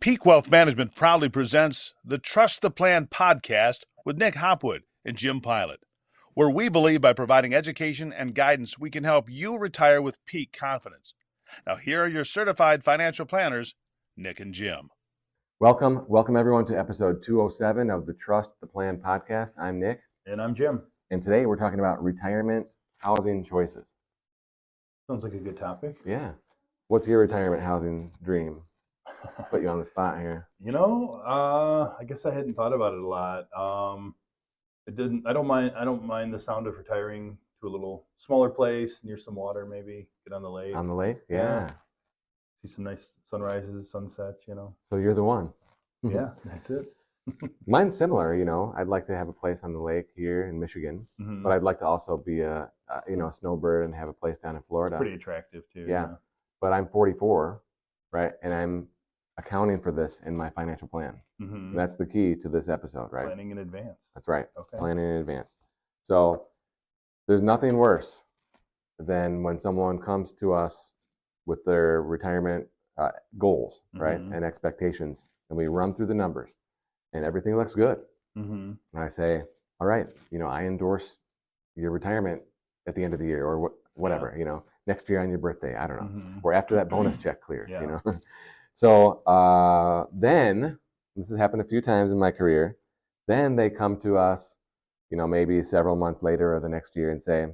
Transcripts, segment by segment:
Peak Wealth Management proudly presents the Trust the Plan podcast with Nick Hopwood and Jim Pilat, where we believe by providing education and guidance, we can help you retire with peak confidence. Now, here are your certified financial planners, Nick and Jim. Welcome everyone to episode 207 of the Trust the Plan podcast. I'm Nick. And I'm Jim. And today we're talking about retirement housing choices. Sounds like a good topic. Yeah. What's your retirement housing dream? Put you on the spot here. I guess I hadn't thought about it a lot. I don't mind the sound of retiring to a little smaller place near some water, maybe get on the lake. On the lake? Yeah. See some nice sunrises, sunsets, So you're the one. Yeah, that's it. Mine's similar, I'd like to have a place on the lake here in Michigan, but I'd like to also be a snowbird and have a place down in Florida. It's pretty attractive too. Yeah. But I'm 44, right? And I'm accounting for this in my financial plan. And that's the key to this episode, right? Planning in advance. That's right. Okay. Planning in advance. So there's nothing worse than when someone comes to us with their retirement goals, right? And expectations. And we run through the numbers and everything looks good. And I say, all right, I endorse your retirement at the end of the year or whatever, next year on your birthday, I don't know, or after that bonus check clears, So then, this has happened a few times in my career, then they come to us, maybe several months later or the next year and say,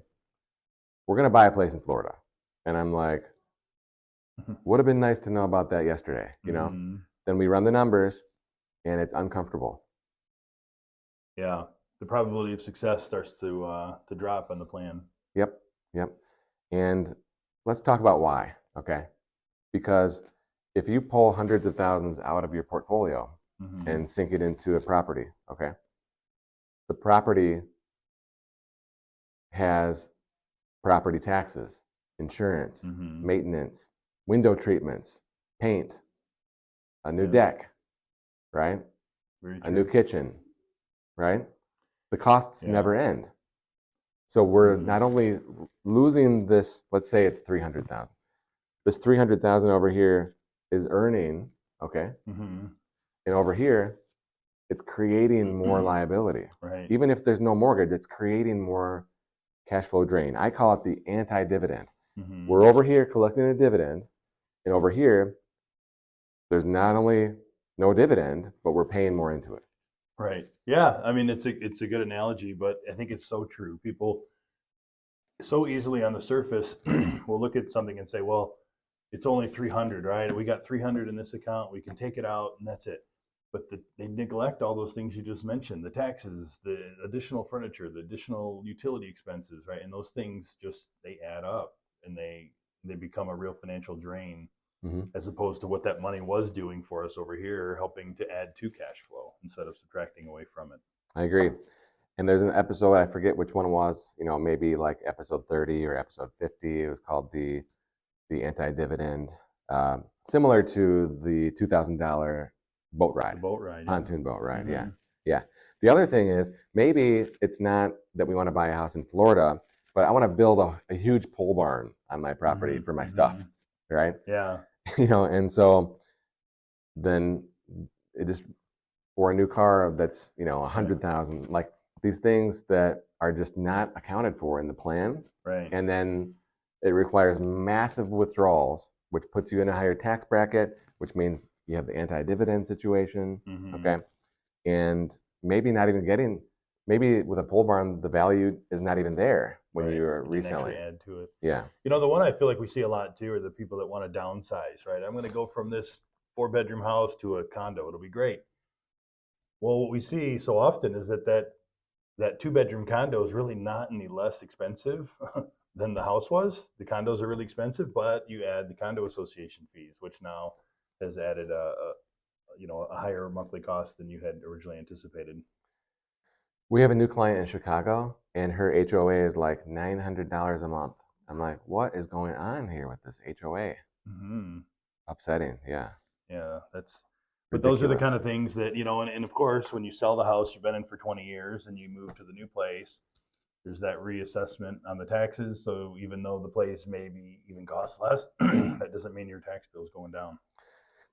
we're going to buy a place in Florida. And I'm like, would have been nice to know about that yesterday, Then we run the numbers and it's uncomfortable. Yeah, the probability of success starts to drop on the plan. Yep. And let's talk about why, okay? Because if you pull hundreds of thousands out of your portfolio and sink it into a property, okay? The property has property taxes, insurance, maintenance, window treatments, paint, a new deck, right? A new kitchen, right? The costs never end. So we're not only losing this, let's say it's 300,000. This 300,000 over here is earning, okay? And over here, it's creating more liability. Right. Even if there's no mortgage, it's creating more cash flow drain. I call it the anti-dividend. We're over here collecting a dividend, and over here, there's not only no dividend, but we're paying more into it. Right. Yeah. I mean, it's a good analogy, but I think it's so true. People so easily on the surface will look at something and say, well, it's only 300, right? We got 300 in this account. We can take it out and that's it. But they neglect all those things you just mentioned, the taxes, the additional furniture, the additional utility expenses, right? And those things they add up and they become a real financial drain. As opposed to what that money was doing for us over here, helping to add to cash flow instead of subtracting away from it. I agree. And there's an episode, I forget which one it was, maybe like episode 30 or episode 50. It was called the anti-dividend, similar to the $2,000 boat ride. The boat ride. Pontoon boat ride, yeah. The other thing is, maybe it's not that we want to buy a house in Florida, but I want to build a huge pole barn on my property for my stuff, right? Yeah. And so then it just, for a new car that's, 100,000, like these things that are just not accounted for in the plan. Right. And then it requires massive withdrawals, which puts you in a higher tax bracket, which means you have the anti-dividend situation, okay? And maybe not even maybe with a pole barn, the value is not even there when you're reselling. Add to it. Yeah. The one I feel like we see a lot too are the people that want to downsize, right? I'm going to go from this 4-bedroom house to a condo. It'll be great. Well, what we see so often is that 2-bedroom condo is really not any less expensive than the house was. The condos are really expensive, but you add the condo association fees, which now has added a higher monthly cost than you had originally anticipated. We have a new client in Chicago, and her HOA is like $900 a month. I'm like, what is going on here with this HOA? Upsetting, yeah. Yeah, that's. Ridiculous. But those are the kind of things that, and of course, when you sell the house you've been in for 20 years and you move to the new place, there's that reassessment on the taxes. So even though the place maybe even costs less, that doesn't mean your tax bill is going down.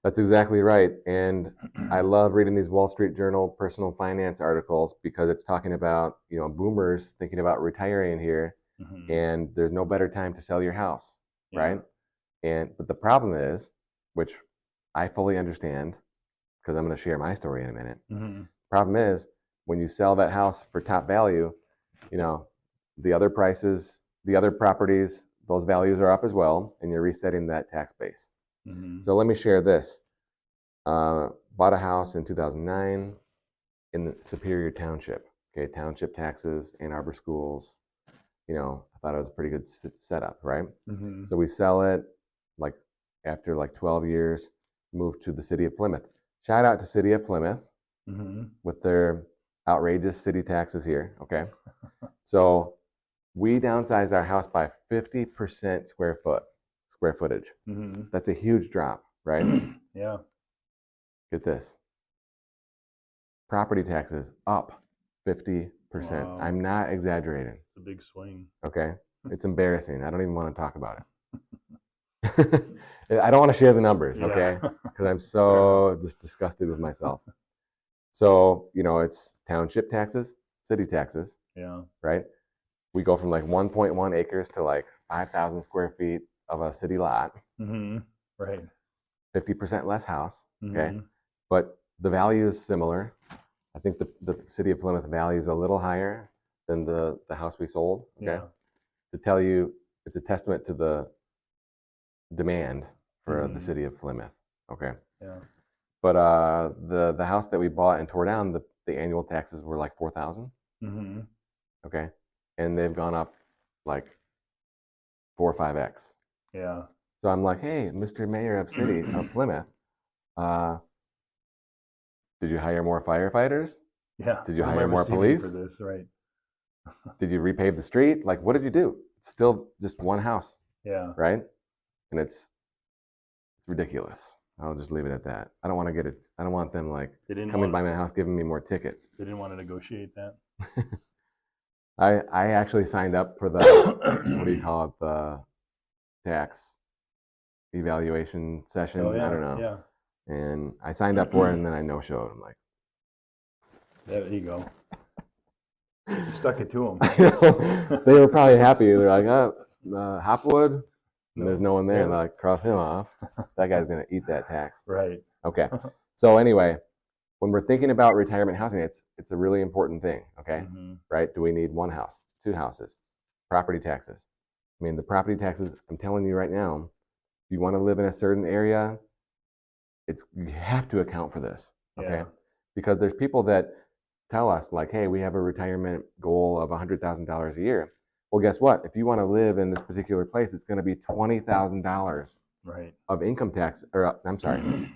That's exactly right. And I love reading these Wall Street Journal personal finance articles because it's talking about, boomers thinking about retiring here, and there's no better time to sell your house, right? But the problem is, which I fully understand, because I'm going to share my story in a minute. Problem is, when you sell that house for top value, the other prices, the other properties, those values are up as well, and you're resetting that tax base. So let me share this. Bought a house in 2009 in the Superior Township. Okay, township taxes, Ann Arbor schools. I thought it was a pretty good setup, right? So we sell it after 12 years, moved to the city of Plymouth. Shout out to city of Plymouth with their outrageous city taxes here. Okay, so we downsized our house by 50% square footage. That's a huge drop, right? Yeah. Get this. Property taxes up 50%. Wow. I'm not exaggerating. It's a big swing. Okay. It's embarrassing. I don't even want to talk about it. I don't want to share the numbers, okay? Because I'm so just disgusted with myself. So, it's township taxes, city taxes. Yeah. Right? We go from 1.1 acres to 5,000 square feet of a city lot. Right. 50% less house. Okay. But the value is similar. I think the city of Plymouth value is a little higher than the house we sold. Okay. Yeah. To tell you, it's a testament to the demand for the city of Plymouth. Okay. Yeah. But the house that we bought and tore down, the annual taxes were $4,000. Okay. And they've gone up 4 or 5x. Yeah. So I'm like, hey, Mr. Mayor of Plymouth, did you hire more firefighters? Yeah. Did you hire more police? For this, right? Did you repave the street? What did you do? Still just one house. Yeah. Right? And it's ridiculous. I'll just leave it at that. I don't want to get it. I don't want them coming by my house giving me more tickets. They didn't want to negotiate that. I actually signed up for the what do you call it, the tax evaluation session. Oh, yeah. I don't know. Yeah. And I signed up for it, and then I no-showed. I'm like, there you go. You stuck it to them. They were probably happy. They're like, Hopwood. And there's no one there. And they're like, cross him off. That guy's going to eat that tax. Right. Okay. So anyway, when we're thinking about retirement housing, it's a really important thing. Okay. Right? Do we need one house, two houses? Property taxes. I mean, the property taxes, I'm telling you right now, if you want to live in a certain area, you have to account for this. Okay. Yeah. Because there's people that tell us hey, we have a retirement goal of $100,000 a year. Well, guess what? If you want to live in this particular place, it's going to be $20,000 right. of income tax, or I'm sorry,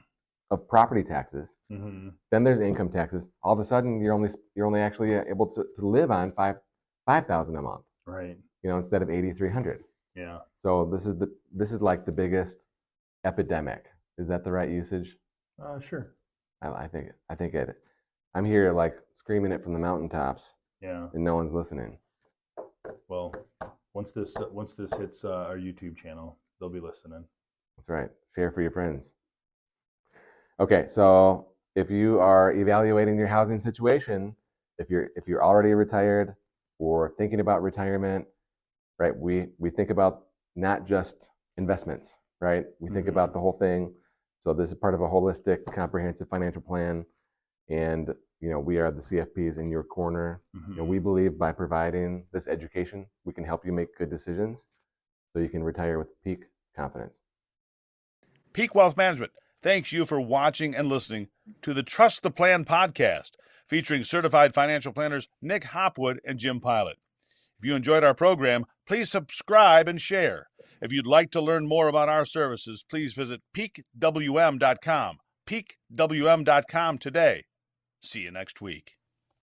of property taxes. Then there's income taxes. All of a sudden, you're only actually able to live on $5,000 a month. Right. Instead of $8,300. Yeah. So this is the biggest epidemic. Is that the right usage? Sure. I think it. I'm here screaming it from the mountaintops. Yeah. And no one's listening. Well, once this hits our YouTube channel, they'll be listening. That's right. Share for your friends. Okay, so if you are evaluating your housing situation, if you're already retired or thinking about retirement, right? We think about not just investments, right? We think about the whole thing. So this is part of a holistic, comprehensive financial plan, and we are the CFPs in your corner. We believe by providing this education, we can help you make good decisions so you can retire with peak confidence. Peak Wealth Management thanks you for watching and listening to the Trust the Plan podcast, featuring certified financial planners Nick Hopwood and Jim Pilat. If you enjoyed our program, please subscribe and share. If you'd like to learn more about our services, please visit peakwm.com. peakwm.com today. See you next week.